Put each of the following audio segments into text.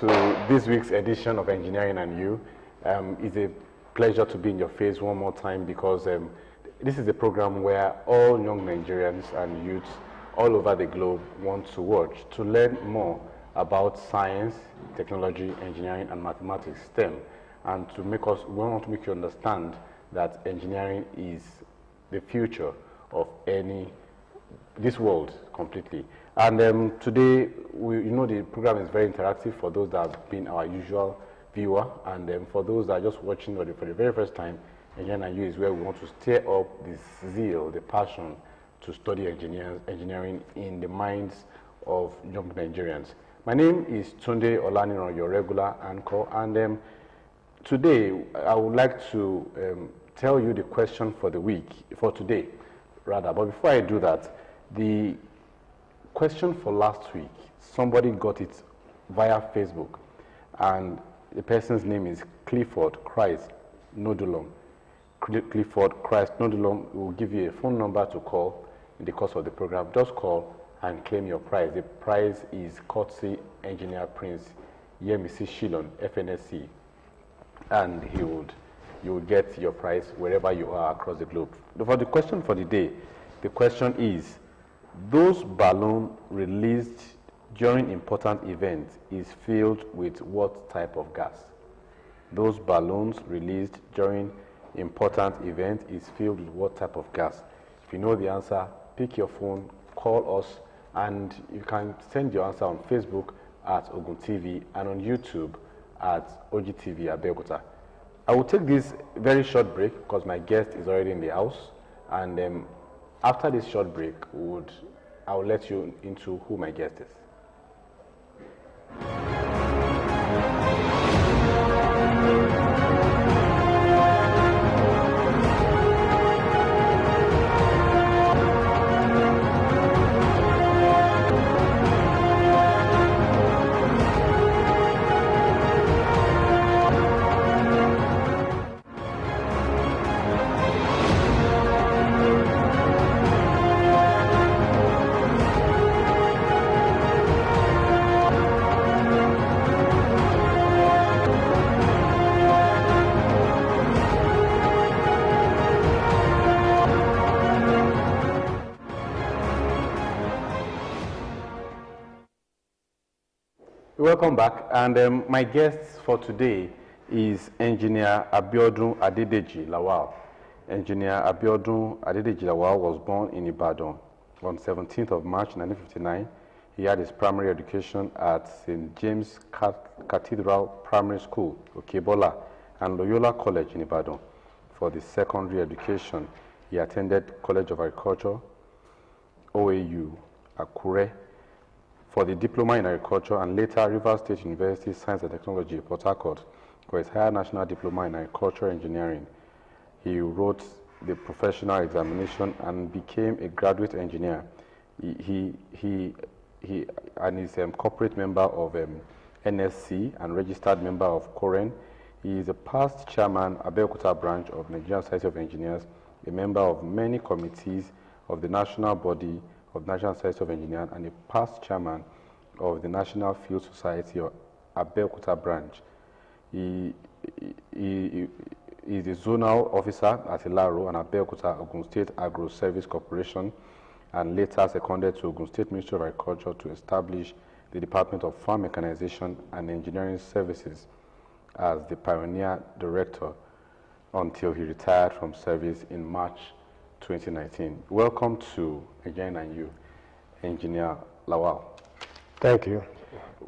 to this week's edition of Engineering and You. It's a pleasure to be in your face one more time because this is a program where all young Nigerians and youths all over the globe want to watch to learn more about science, technology, engineering, and mathematics, STEM, and we want to make you understand that engineering is the future of this world completely. And today, the program is very interactive for those that have been our usual viewer, and for those that are just watching for the very first time. Engineering and You is where we want to stir up this zeal, the passion to study engineering in the minds of young Nigerians. My name is Tunde Olaniran, your regular anchor, and today I would like to tell you the question for the week, for today, rather. But before I do that, the question for last week, somebody got it via Facebook, and the person's name is Clifford Christ Nodulom. Clifford Christ Nodulom will give you a phone number to call in the course of the program. Just call and claim your prize. The prize is courtesy Engineer Prince Yemisi Shilon, FNSC, and you would get your prize wherever you are across the globe. For the question for the day, the question is, those balloons released during important events is filled with what type of gas? Those balloons released during important event is filled with what type of gas? If you know the answer, pick your phone, call us, and you can send your answer on Facebook at Ogtv and on YouTube at Ogtv Abeokuta. I will take this very short break because my guest is already in the house, and after this short break, I will let you into who my guest is. Welcome back, and my guest for today is Engineer Abiodun Adedeji Lawal. Engineer Abiodun Adedeji Lawal was born in Ibadan on 17th of March 1959. He had his primary education at St. James Cathedral Primary School, Okebola, and Loyola College in Ibadan. For the secondary education, he attended College of Agriculture, OAU, Akure. For the Diploma in Agriculture, and later Rivers State University Science and Technology, Port Harcourt, for his higher national diploma in agricultural engineering. He wrote the professional examination and became a graduate engineer. He is a corporate member of NSC and registered member of COREN. He is a past chairman, Abeokuta branch of Nigerian Society of Engineers, a member of many committees of the national body of National Society of Engineers, and a past chairman of the National Field Society of Abeokuta branch. He is a zonal officer at Ilaro and Abeokuta Ogun State Agro Service Corporation, and later seconded to Ogun State Ministry of Agriculture to establish the Department of Farm Mechanization and Engineering Services as the pioneer director until he retired from service in March 2019. Welcome to Engineering and You, Engineer Lawal. Thank you.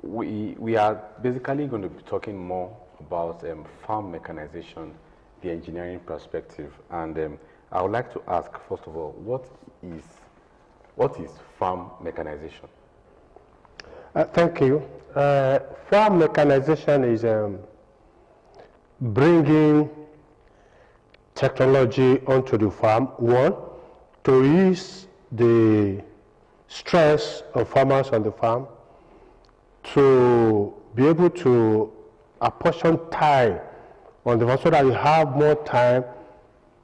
We are basically going to be talking more about farm mechanization, the engineering perspective, and I would like to ask, first of all, what is farm mechanization? Thank you. Farm mechanization is bringing technology onto the farm, one, to ease the stress of farmers on the farm, to be able to apportion time on the farm so that you have more time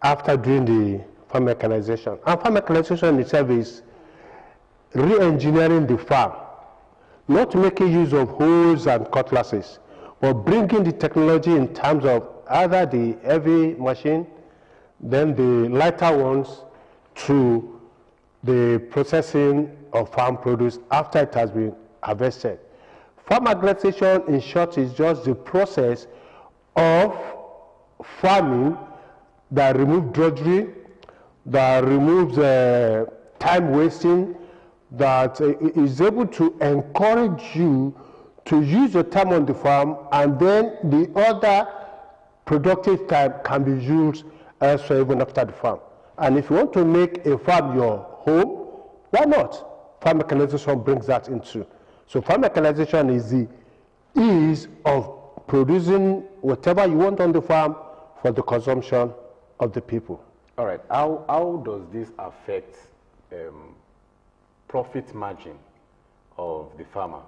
after doing the farm mechanization. And farm mechanization itself is re-engineering the farm not making use of hoes and cutlasses, but bringing the technology in terms of either the heavy machine, then the lighter ones, to the processing of farm produce after it has been harvested. Farm mechanization, in short, is just the process of farming that removes drudgery, that removes time wasting, that is able to encourage you to use your time on the farm, and then the other productive time can be used elsewhere even after the farm. And if you want to make a farm your home, why not? Farm mechanization brings that into. So farm mechanization is the ease of producing whatever you want on the farm for the consumption of the people. All right. How does this affect profit margin of the farmer?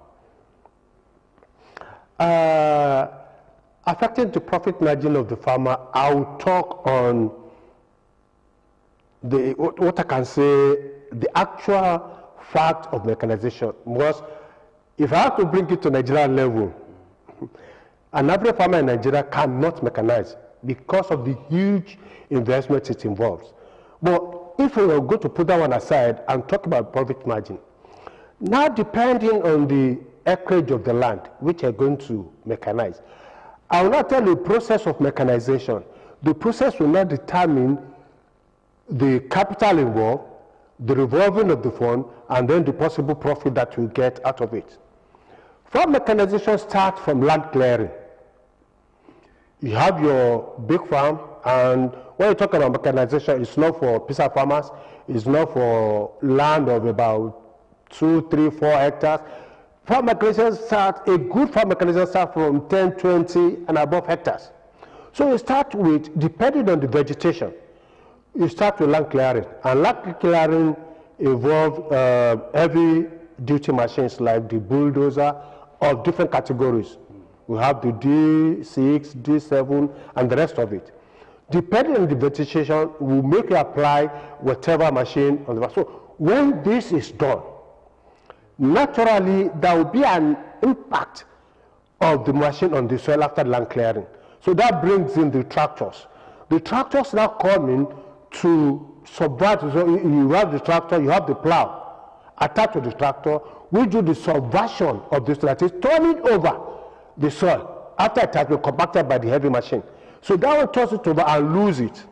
Affecting the profit margin of the farmer, I'll talk on what I can say, the actual fact of mechanization. Because if I have to bring it to Nigerian level, an average farmer in Nigeria cannot mechanize because of the huge investment it involves. But if we are going to put that one aside and talk about profit margin, now depending on the acreage of the land which are going to mechanize, I will not tell you the process of mechanization. The process will not determine the capital involved, the revolving of the fund, and then the possible profit that you get out of it. Farm mechanization starts from land clearing. You have your big farm, and when you talk about mechanization, it's not for peasant farmers, it's not for land of about 2, 3, 4 hectares. Farm mechanization starts, a good farm mechanization starts from 10, 20 and above hectares. So you start with, depending on the vegetation, you start with land clearing. And land clearing involves heavy duty machines like the bulldozer of different categories. We have the D6, D7, and the rest of it. Depending on the vegetation, we make you apply whatever machine on the. So when this is done, naturally there will be an impact of the machine on the soil after land clearing. So that brings in the tractors. The tractors now come in to subvert. So you have the tractor, you have the plow attached to the tractor. We do the subversion of this, that is turning over the soil after it has been compacted by the heavy machine. So that will toss it over and lose it.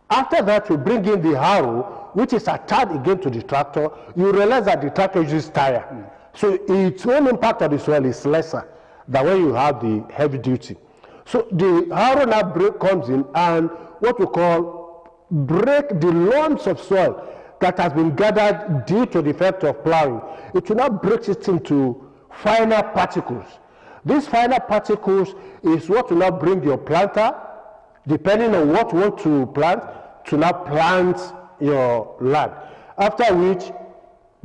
After that, we bring in the harrow, which is attached again to the tractor. You realize that the tractor uses tire. So its own impact on the soil is lesser than when you have the heavy duty. So the harrow now comes in and what we call break the lumps of soil that has been gathered due to the effect of plowing. It will now break it into finer particles. These finer particles is what will now bring your planter, depending on what you want to plant, to now plant your land. After which,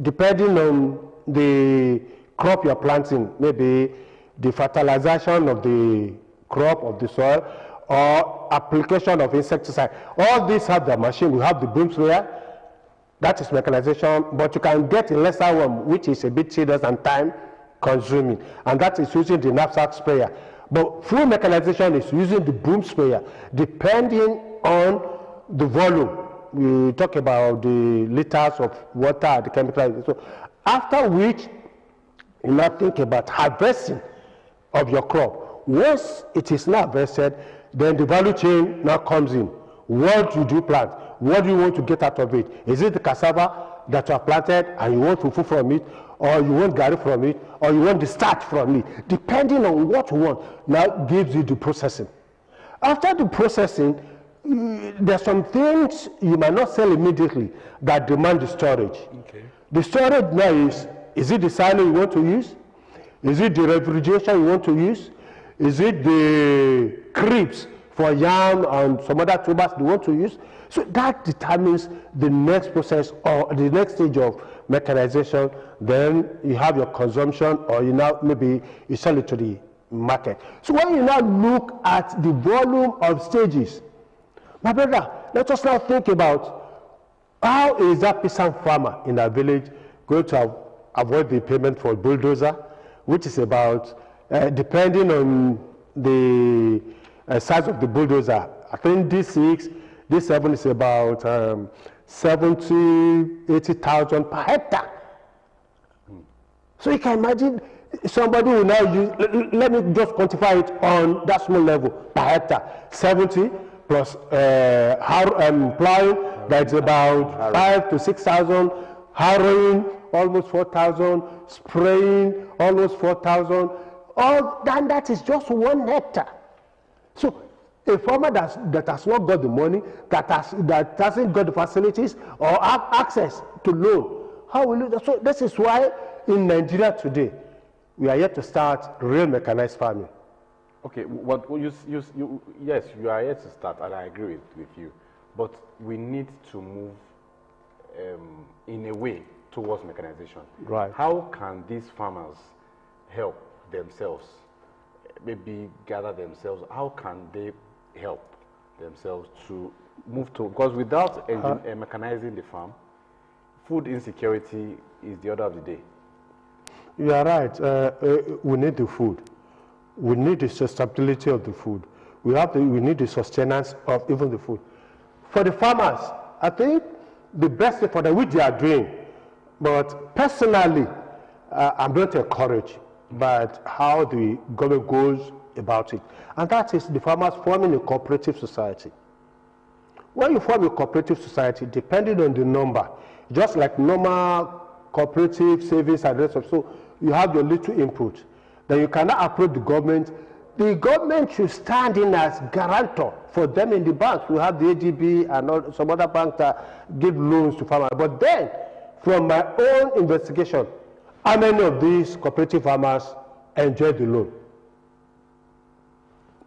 depending on the crop you're planting, maybe the fertilization of the crop of the soil or application of insecticide. All these have the machine. We have the broom sprayer, that is mechanization, but you can get a lesser one, which is a bit tedious and time consuming, and that is using the knapsack sprayer. But full mechanization is using the broom sprayer, depending on the volume. We talk about the liters of water, the chemical. So after which, you now think about harvesting of your crop. Once it is now harvested, then the value chain now comes in. What do you plant? What do you want to get out of it? Is it the cassava that you have planted and you want fufu from it, or you want gari from it, or you want the starch from it? Depending on what you want, now gives you the processing. After the processing, there's some things you might not sell immediately that demand the storage. Okay. The storage now is it the silo you want to use? Is it the refrigeration you want to use? Is it the cribs for yam and some other tubers you want to use? So that determines the next process or the next stage of mechanization. Then you have your consumption, or you now maybe you sell it to the market. So when you now look at the volume of stages, my brother, let us now think about how is that peasant farmer in our village going to have avoid the payment for bulldozer, which is about, depending on the size of the bulldozer, I think D6, D7 is about 70, 80,000 per hectare. So you can imagine somebody will now use, let me just quantify it on that small level per hectare, 70 plus plowing, that's about 5 to 6,000, harrowing, almost 4,000, spraying, almost 4,000, all then that is just 1 hectare. So a farmer that has not got the money, that hasn't got the facilities or have access to loan, how will you? So this is why in Nigeria today, we are yet to start real mechanized farming. Okay, yes, you are yet to start, and I agree with you. But we need to move in a way towards mechanization. Right. How can these farmers help themselves, maybe gather themselves? How can they help themselves to move to, because without mechanizing the farm, food insecurity is the order of the day. You are right. We need the food. We need the sustainability of the food. We need the sustenance of even the food. For the farmers, I think the best thing for them, which they are doing, but personally, I'm not encouraged by how the government goes about it. And that is the farmers forming a cooperative society. When you form a cooperative society, depending on the number, just like normal cooperative savings and rest of, so you have your little input. Then you cannot approach the government. The government should stand in as guarantor for them in the banks. We have the ADB and some other banks that give loans to farmers. But then, from my own investigation, how many of these cooperative farmers enjoy the loan?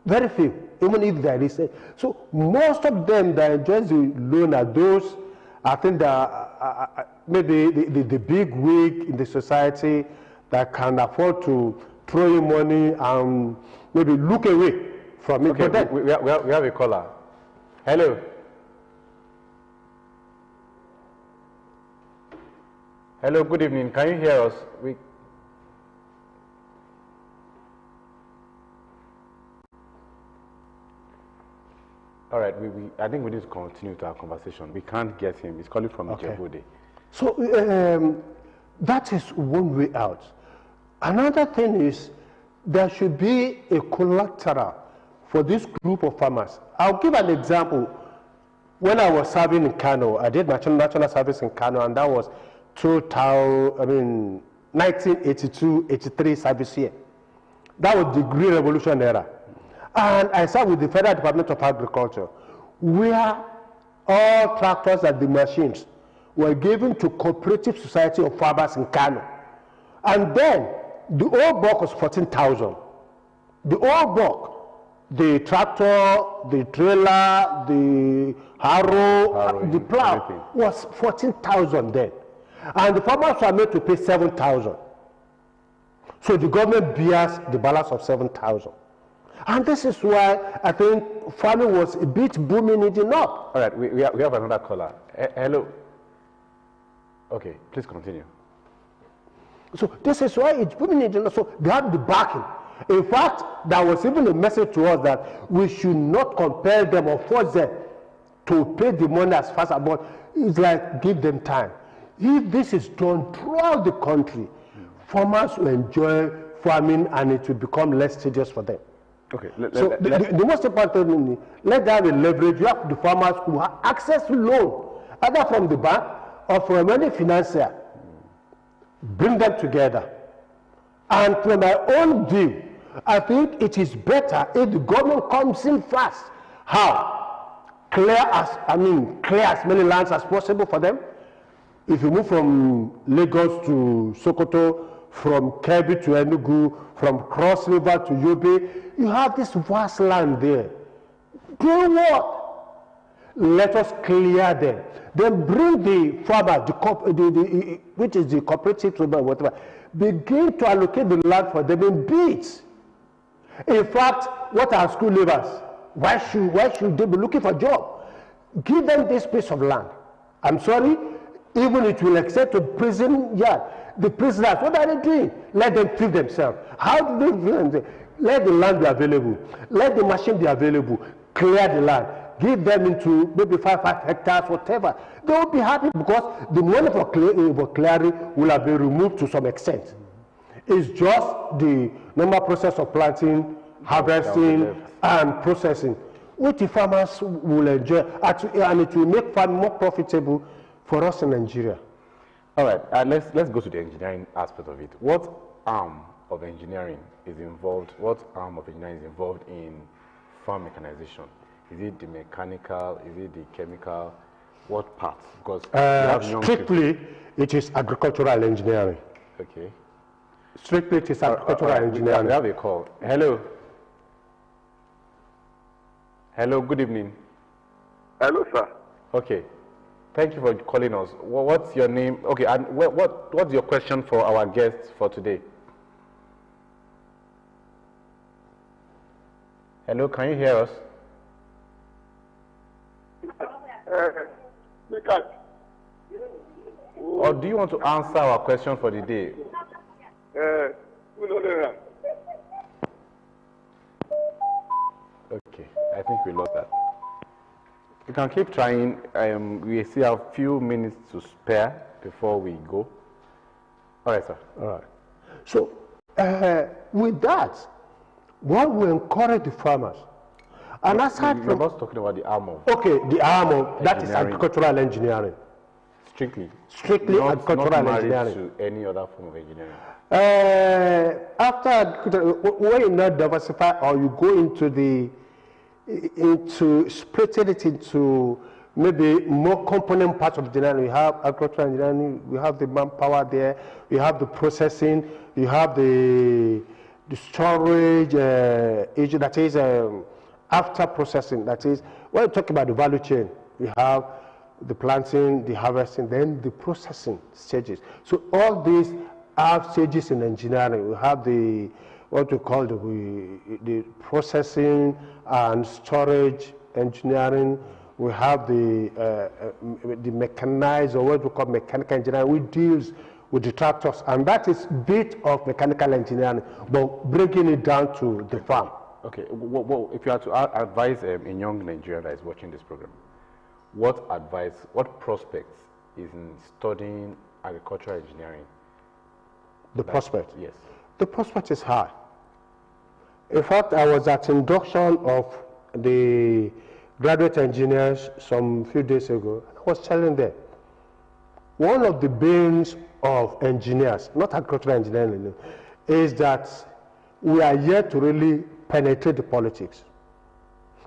Very few, even if there is. So most of them that enjoy the loan are those, I think, that maybe the big wig in the society that can afford to throw in money and maybe look away from it. Okay, but we have a caller. Hello. Hello, good evening. Can you hear us? All right, I think we need to continue to our conversation. We can't get him. He's calling from Ijebode. So that is one way out. Another thing is there should be a collateral for this group of farmers. I'll give an example. When I was serving in Kano, I did national service in Kano, and that was 1982-83 service year. That was the Green Revolution era. And I served with the Federal Department of Agriculture, where all tractors and the machines were given to Cooperative Society of Farmers in Kano. And then the old block was 14,000. The old block, the tractor, the trailer, the harrow, the plow, everything was 14,000 then. And the farmers were made to pay 7,000. So the government bears the balance of 7,000. And this is why I think farming was a bit booming in the north. All right, we have another caller. Hello. Okay, please continue. So this is why it's booming in the north. So they have the backing. In fact, there was even a message to us that we should not compel them or force them to pay the money as fast as possible. It's like give them time. If this is done throughout the country, farmers will enjoy farming and it will become less tedious for them. Okay. The most important thing is let them have a leverage. You have the farmers who have access to loan, either from the bank or from any financier. Bring them together. And from my own view, I think it is better if the government comes in fast. How? Clear as many lands as possible for them. If you move from Lagos to Sokoto, from Kebbi to Enugu, from Cross River to Yobe, you have this vast land there. Do what? Let us clear them. Then bring the farmer, which is the cooperative, whatever, begin to allocate the land for them in bits. In fact, what are school leavers? Why should they be looking for a job? Give them this piece of land. I'm sorry, even it will extend to prison yard. The prisoners, what are they doing? Let them feed themselves. How do they feed themselves? Let the land be available. Let the machine be available. Clear the land. Give them into maybe 5 hectares, whatever. They will be happy because the money for clearing will have been removed to some extent. It's just the normal process of planting, harvesting, and processing, which the farmers will enjoy, and it will make farming more profitable for us in Nigeria. All right, let's go to the engineering aspect of it. What arm of engineering is involved? What arm of engineering is involved in farm mechanization? Is it the mechanical? Is it the chemical? What part? Because strictly, it is agricultural engineering. Okay. Strictly, it is agricultural engineering. We have a call. Hello. Hello. Good evening. Hello, sir. Okay. Thank you for calling us. What's your name? Okay. And what's your question for our guests for today? Hello. Can you hear us? Or do you want to answer our question for the day? Okay, I think we lost that. We can keep trying. We still have a few minutes to spare before we go. All right, sir. All right. So, with that, one will encourage the farmers. And aside from... We're not talking about the arm of... Okay, the arm of... That is agricultural engineering. Strictly? Strictly agricultural engineering. Not married to any other form of engineering? When you not diversify or you go into splitting it into maybe more component parts of engineering, we have agricultural engineering, we have the manpower there, we have the processing, you have the storage issue, that is after processing, that is, when you talk about the value chain, we have the planting, the harvesting, then the processing stages. So all these have stages in engineering. We have the, what we call the processing and storage engineering. We have the mechanized, or what we call mechanical engineering, which deals with the tractors, and that is bit of mechanical engineering, but breaking it down to the farm. Okay, well, if you had to advise a young Nigerian that is watching this program, what advice, what prospects is in studying agricultural engineering? The prospect? Yes. The prospect is high. In fact, I was at induction of the graduate engineers some few days ago, and I was telling them, one of the banes of engineers, not agricultural engineering, is that we are yet to really penetrate the politics,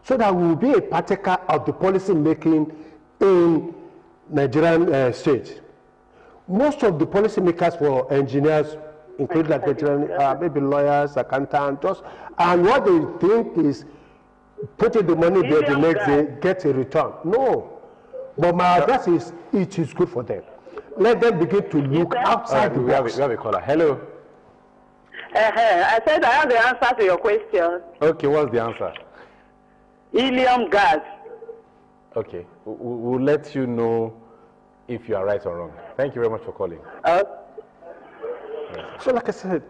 so that we will be a partaker of the policy making in Nigerian state. Most of the policy makers for engineers, including like maybe lawyers, accountants, and what they think is putting the money there the next day, get a return. No. But my advice is, it is good for them. Let them begin to look outside the box. We have a caller. Hello. I said I have the answer to your question. Okay, what's the answer? Helium gas. Okay, we'll let you know if you are right or wrong. Thank you very much for calling. So like I said,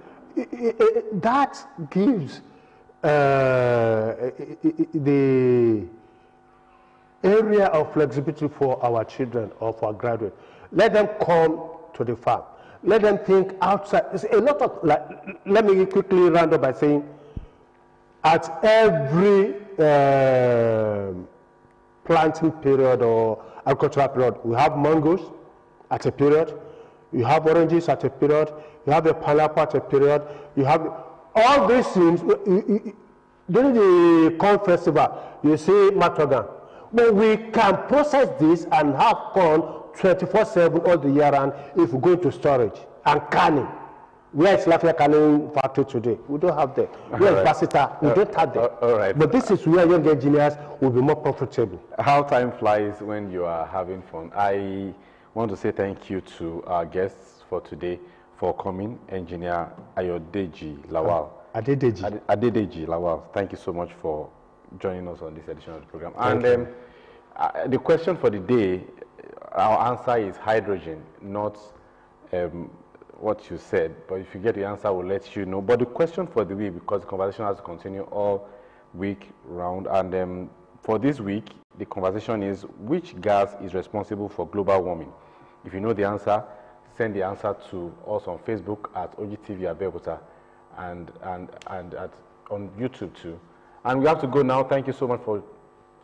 that gives the area of flexibility for our children or for our graduates. Let them come to the farm. Let them think outside. It's a lot of, like, let me quickly round up by saying, at every planting period or agricultural period, we have mangoes at a period, you have oranges at a period, you have a pineapple at a period, you have all these things. During the corn festival, you see matogan. But we can process this and have corn 24/7 all the year round if we go into storage. And canning. Where is Lafayette Canning Factory today? We don't have that. Where is Basita? We don't have that. All right. But this is where young engineers will be more profitable. How time flies when you are having fun. I want to say thank you to our guests for today for coming. Engineer ABIODUN LAWAL. ADEDEJI LAWAL. Thank you so much for joining us on this edition of the program. And the question for the day, our answer is hydrogen, not what you said, but if you get the answer, we'll let you know. But the question for the week, because the conversation has to continue all week round, and for this week, the conversation is, which gas is responsible for global warming? If you know the answer, send the answer to us on Facebook at Ogtv Abeokuta and on YouTube too. And we have to go now. Thank you so much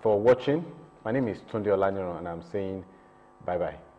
for watching. My name is Tunde Olaniran, and I'm saying bye-bye.